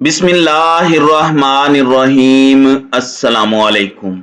बिस्मिल्लाहिर्रहमानिर्रहीम। अस्सलामुअलैकुम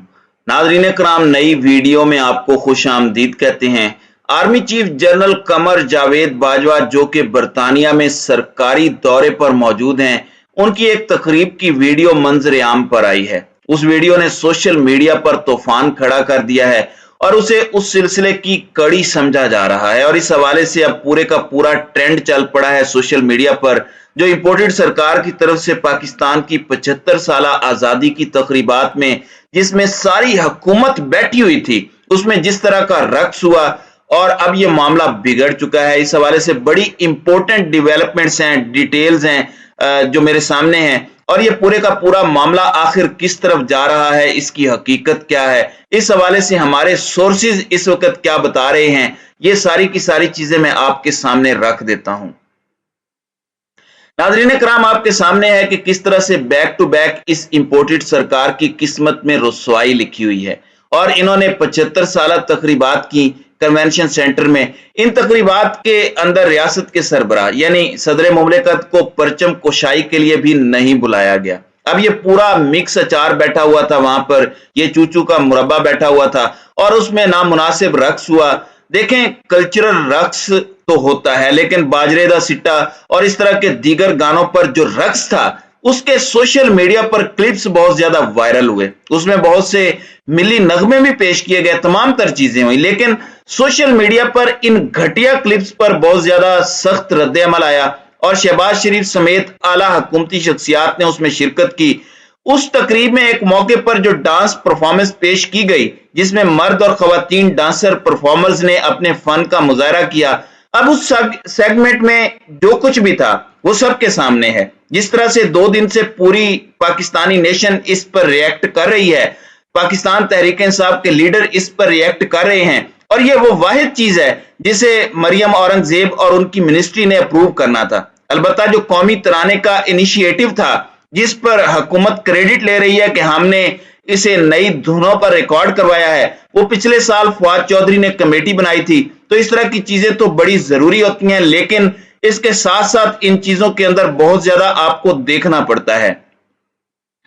नाज़रीन कराम, नई वीडियो में आपको खुश आमदीद कहते हैं। Army chief general Qamar Javed Bajwa जो कि बरतानिया में सरकारी दौरे पर मौजूद हैं, उनकी एक तकरीब की वीडियो मंजर आम पर आई है। उस वीडियो ने सोशल मीडिया पर तूफान खड़ा कर दिया है और उसे उस सिलसिले की कड़ी समझा जा रहा है और इस हवाले से अब पूरे का पूरा ट्रेंड चल पड़ा है सोशल मीडिया पर, जो इंपोर्टेड सरकार की तरफ से पाकिस्तान की 75 साल आजादी की तकरीबात में जिसमें सारी हुकूमत बैठी हुई थी, उसमें जिस तरह का रक्स हुआ और अब ये मामला बिगड़ चुका है। इस हवाले से बड़ी इंपॉर्टेंट डेवलपमेंट्स हैं, डिटेल्स हैं जो मेरे सामने हैं और ये पूरे का पूरा मामला आखिर किस तरफ जा रहा है, इसकी हकीकत क्या है, इस हवाले से हमारे सोर्सेज इस वक्त क्या बता रहे हैं, ये सारी की सारी चीजें मैं आपके सामने रख देता हूं। नाज़रीन कराम, आपके सामने है कि किस तरह से बैक टू बैक इस इंपोर्टेड सरकार की किस्मत में रुसवाई लिखी हुई है और इन्होंने 75 साल तकरीबात की कन्वेंशन सेंटर में। इन तकरीबात के अंदर रियासत के सरबराह यानी सदर मुमलिकत को परचम कुशाई के लिए भी नहीं बुलाया गया। अब ये पूरा मिक्स अचार बैठा हुआ था वहां पर, ये चूचू का मुरब्बा बैठा हुआ था और उसमें नामुनासिब रक्स हुआ। देखें, कल्चरल रक्स तो होता है, लेकिन बाजरे दा सिट्टा और इस तरह के दीगर गानों पर जो रक्स था उसके सोशल मीडिया पर क्लिप्स बहुत ज्यादा वायरल हुए। उसमें बहुत से मिली नगमे भी पेश किए गए, तमाम तर चीजें हुई, लेकिन सोशल मीडिया पर इन घटिया क्लिप्स पर बहुत ज्यादा सख्त रद्द अमल आया और शहबाज शरीफ समेत आला हुकूमती शख्सियात ने उसमें शिरकत की। उस तकरीब में एक मौके पर जो डांस परफॉर्मेंस पेश की गई, जिसमें मर्द और खवातीन डांसर परफॉर्मर्स ने अपने फन का मुजाहरा किया, अब उस सेगमेंट में जो कुछ भी था वो सबके सामने है। जिस तरह से 2 दिन से पूरी पाकिस्तानी नेशन इस पर रिएक्ट कर रही है, पाकिस्तान तहरीक इंसाफ के लीडर इस पर रिएक्ट कर रहे हैं और ये वो वाहिद चीज है जिसे मरियम औरंगजेब और उनकी मिनिस्ट्री ने अप्रूव करना था। अलबत्ता जो कौमी तराने का इनिशिएटिव था, जिस पर हुकूमत क्रेडिट ले रही है कि हमने इसे नई धुनों पर रिकॉर्ड करवाया है, वो पिछले साल फवाद चौधरी ने कमेटी बनाई थी। तो इस तरह की चीजें तो बड़ी जरूरी होती हैं, लेकिन इसके साथ साथ इन चीजों के अंदर बहुत ज्यादा आपको देखना पड़ता है।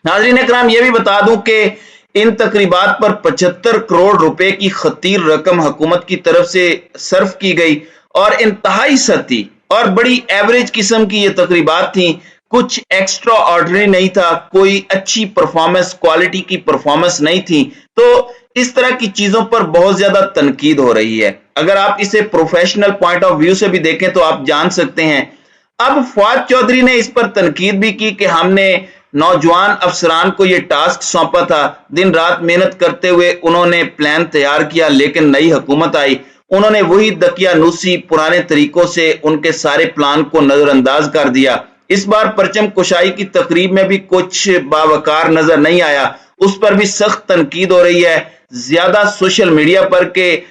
नाज़रीन कराम, यह भी बता दूं कि इन तकरीबात पर 75 करोड़ रुपए की खतीर रकम हुकूमत की तरफ से सर्फ की गई और इंतहाई सती और बड़ी एवरेज किस्म की ये तकरीबात थी। कुछ एक्स्ट्रा ऑर्डिनरी नहीं था, कोई अच्छी परफॉर्मेंस, क्वालिटी की परफॉर्मेंस नहीं थी। तो इस तरह की चीजों पर बहुत ज्यादा तनकीद हो रही है। अगर आप इसे प्रोफेशनल पॉइंट ऑफ व्यू से भी देखें तो आप जान सकते हैं। अब फवाद चौधरी ने इस पर तनकीद भी की कि हमने नौजवान अफसरान को यह टास्क सौंपा था, दिन रात मेहनत करते हुए उन्होंने प्लान तैयार किया, लेकिन नई हुकूमत आई, उन्होंने वही दकियानूसी पुराने तरीकों से उनके सारे प्लान को नजरअंदाज कर दिया। इस बार परचम कुशाई की तकरीब में भी कुछ बावकार नजर नहीं आया, उस पर भी सख्त तनकीद हो रही है। ज्यादा सोशल मीडिया पर के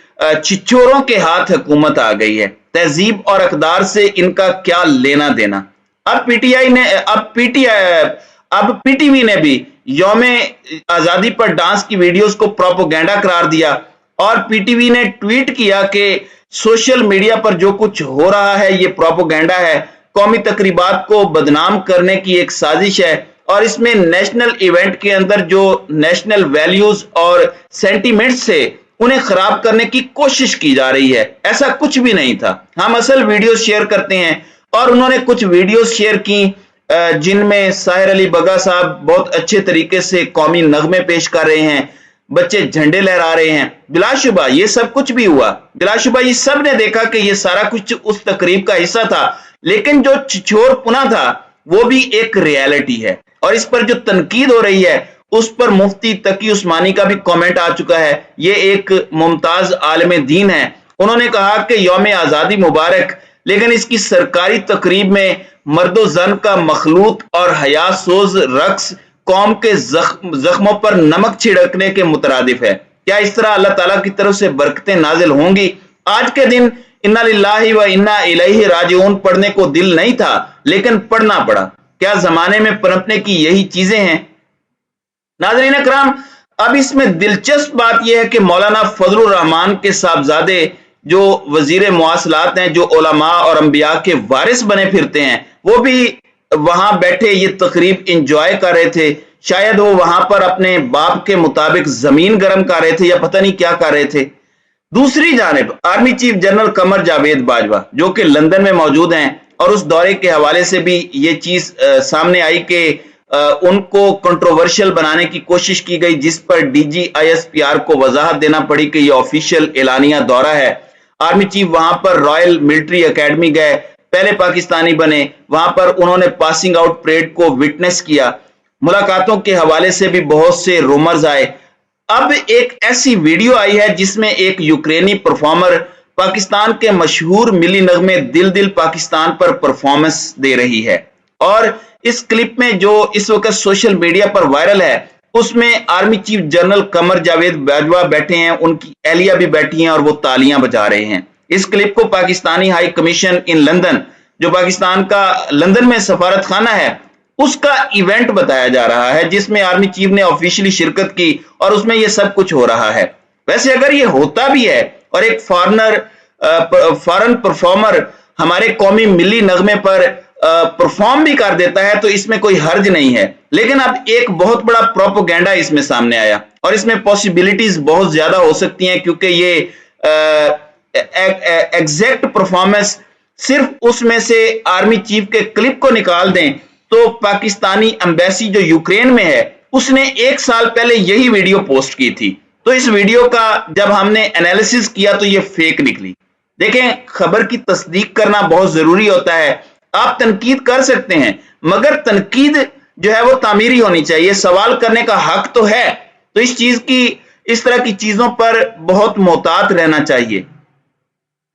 छिछोरों के हाथ हुकूमत आ गई है, तहजीब और अकदार से इनका क्या लेना देना। अब पीटीवी ने भी यौमे आजादी पर डांस की वीडियोस को प्रोपोगेंडा करार दिया और पीटीवी ने ट्वीट किया कि सोशल मीडिया पर जो कुछ हो रहा है ये प्रोपोगेंडा है, कौमी तकरीबात को बदनाम करने की एक साजिश है और इसमें नेशनल इवेंट के अंदर जो नेशनल वैल्यूज और सेंटीमेंट्स से उन्हें खराब करने की कोशिश की जा रही है। ऐसा कुछ भी नहीं था। हम असल वीडियो शेयर करते हैं और उन्होंने कुछ वीडियो शेयर की जिनमें साहिर अली बगा साहब बहुत अच्छे तरीके से कौमी नगमे पेश कर रहे हैं, बच्चे झंडे लहरा रहे हैं। बिलाशुबा ये सब कुछ भी हुआ, बिलाशुबा ये सब ने देखा कि ये सारा कुछ उस तकरीब का हिस्सा था, लेकिन जो छिछोर पुना था वो भी एक रियलिटी है और इस पर जो तनकीद हो रही है उस पर मुफ्ती तकी उस्मानी का भी कमेंट आ चुका है। ये एक मुमताज आलिम दीन है, उन्होंने कहा कि यौम आजादी मुबारक, लेकिन इसकी सरकारी तकरीब में मर्दो जन का मखलूत और हया सोज रक्स कौम के जख्मों पर नमक छिड़कने के मुतरादिफ है। क्या इस तरह अल्लाह ताला की तरफ से बरकतें नाजिल होंगी? आज के दिन इन्ना लिल्लाहि व इन्ना इलैहि राजिऊन पढ़ने को दिल नहीं था, लेकिन पढ़ना पड़ा। क्या जमाने में पनपने की यही चीजें हैं? नाज़रीन कराम, अब इसमें दिलचस्प बात यह है कि मौलाना फजलुर रहमान के साहबजादे जो वजीर मुआसलात हैं, जो उलमा और अंबिया के वारिस बने फिरते हैं, वो भी वहां बैठे ये तकरीब इंजॉय कर रहे थे, शायद वो वहां पर अपने बाप के मुताबिक जमीन गर्म कर रहे थे या पता नहीं क्या कर रहे थे। दूसरी जानिब army chief general Qamar Javed Bajwa जो कि लंदन में मौजूद हैं, और उस दौरे के हवाले से भी ये चीज सामने आई कि उनको कंट्रोवर्शियल बनाने की कोशिश की गई, जिस पर DGISPR को वजाहत देना पड़ी कि ये ऑफिशियल एलानिया दौरा है। आर्मी चीफ वहां पर रॉयल मिलिट्री एकेडमी गए, पहले पाकिस्तानी बने, वहां पर उन्होंने पासिंग आउट परेड को विटनेस किया। मुलाकातों के हवाले से भी बहुत से रूमर्स आए। अब एक ऐसी वीडियो आई है जिसमें एक यूक्रेनी परफॉर्मर पाकिस्तान के मशहूर मिली नगमे दिल दिल पाकिस्तान पर परफॉर्मेंस दे रही है, और इस क्लिप में जो इस वक्त सोशल मीडिया पर वायरल है उसमें army chief general Qamar Javed Bajwa बैठे हैं, उनकी एहलिया भी बैठी हैं और वो तालियां बजा रहे हैं। इस क्लिप को Pakistani high commission in London, जो पाकिस्तान का लंदन में सफारत खाना है, उसका इवेंट बताया जा रहा है, जिसमें आर्मी चीफ ने ऑफिशियली शिरकत की और उसमें यह सब कुछ हो रहा है। वैसे अगर ये होता भी है और एक फॉरेन परफॉर्मर हमारे कौमी मिली नगमे पर परफॉर्म भी कर देता है तो इसमें कोई हर्ज नहीं है, लेकिन अब एक बहुत बड़ा प्रोपेगेंडा इसमें सामने आया और इसमें पॉसिबिलिटीज बहुत ज्यादा हो सकती हैं, क्योंकि ये एग्जैक्ट परफॉर्मेंस सिर्फ उसमें से आर्मी चीफ के क्लिप को निकाल दें तो पाकिस्तानी एम्बेसी जो यूक्रेन में है उसने 1 साल पहले यही वीडियो पोस्ट की थी। तो इस वीडियो का जब हमने एनालिसिस किया तो ये फेक निकली। देखें, खबर की तस्दीक करना बहुत जरूरी होता है। आप तनकीद कर सकते हैं मगर तनकीद जो है वो तामीरी होनी चाहिए, सवाल करने का हक तो है। तो इस तरह की चीजों पर बहुत मोहतात रहना चाहिए।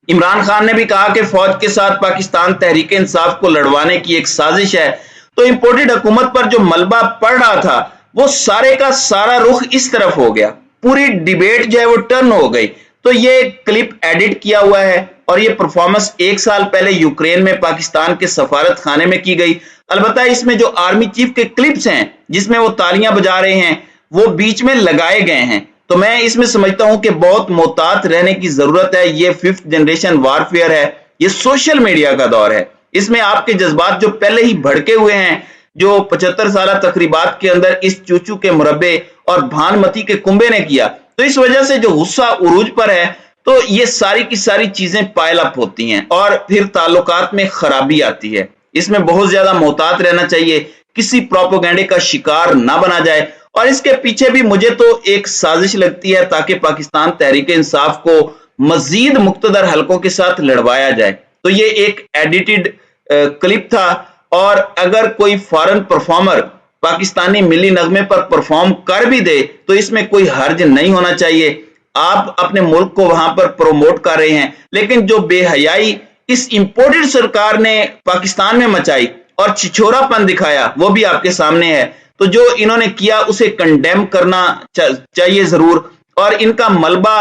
इमरान खान ने भी कहा कि फौज के साथ पाकिस्तान तहरीक इंसाफ को लड़वाने की एक साजिश है। तो इंपोर्टेड हुकूमत पर जो मलबा पड़ रहा था वो सारे का सारा रुख इस तरफ हो गया, पूरी डिबेट जो है वो टर्न हो गई। तो ये क्लिप एडिट किया हुआ है और ये परफॉर्मेंस 1 साल पहले यूक्रेन में पाकिस्तान के सफारत खाने में की गई। अलबत्ता इसमें जो आर्मी चीफ के क्लिप्स हैं जिसमें वो तालियां बजा रहे हैं वो बीच में लगाए गए हैं। तो मैं इसमें समझता हूं कि बहुत मोहतात रहने की जरूरत है। ये 5th जनरेशन वारफेयर है, ये सोशल मीडिया का दौर है। इसमें आपके जज्बात जो पहले ही भड़के हुए हैं, जो 75 साल तकरीबात के अंदर इस चूचू के मुरब्बे और भानमती के कुंबे ने किया, तो इस वजह से जो गुस्सा उरूज पर है तो ये सारी की सारी चीजें पाइल अप होती हैं और फिर ताल्लुकात में खराबी आती है। इसमें बहुत ज्यादा मोहतात रहना चाहिए, किसी प्रोपेगेंडे का शिकार ना बना जाए। और इसके पीछे भी मुझे तो एक साजिश लगती है ताकि पाकिस्तान तहरीक इंसाफ को मजीद मुक्तदर हलकों के साथ लड़वाया जाए। तो ये एक एडिटेड क्लिप था, और अगर कोई फॉरेन परफॉर्मर पाकिस्तानी मिली नगमे पर परफॉर्म कर भी दे तो इसमें कोई हर्ज नहीं होना चाहिए। आप अपने मुल्क को वहां पर प्रोमोट कर रहे हैं, लेकिन जो बेहयाई इस इंपोर्टेड सरकार ने पाकिस्तान में मचाई और छिछोरापन दिखाया वो भी आपके सामने है। तो जो इन्होंने किया उसे कंडेम करना चाहिए जरूर, और इनका मलबा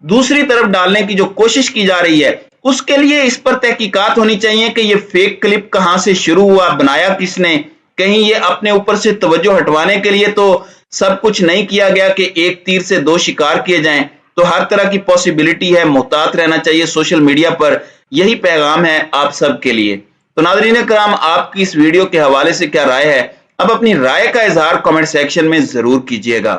दूसरी तरफ डालने की जो कोशिश की जा रही है उसके लिए इस पर तहकीकात होनी चाहिए कि ये फेक क्लिप कहां से शुरू हुआ, बनाया किसने। कहीं ये अपने ऊपर से तवज्जो हटवाने के लिए तो सब कुछ नहीं किया गया कि एक तीर से 2 शिकार किए जाएं। तो हर तरह की पॉसिबिलिटी है, मोहतात रहना चाहिए सोशल मीडिया पर। यही पैगाम है आप सब के लिए। तो नाज़रीन कराम, आपकी इस वीडियो के हवाले से क्या राय है? अब अपनी राय का इजहार कमेंट सेक्शन में जरूर कीजिएगा।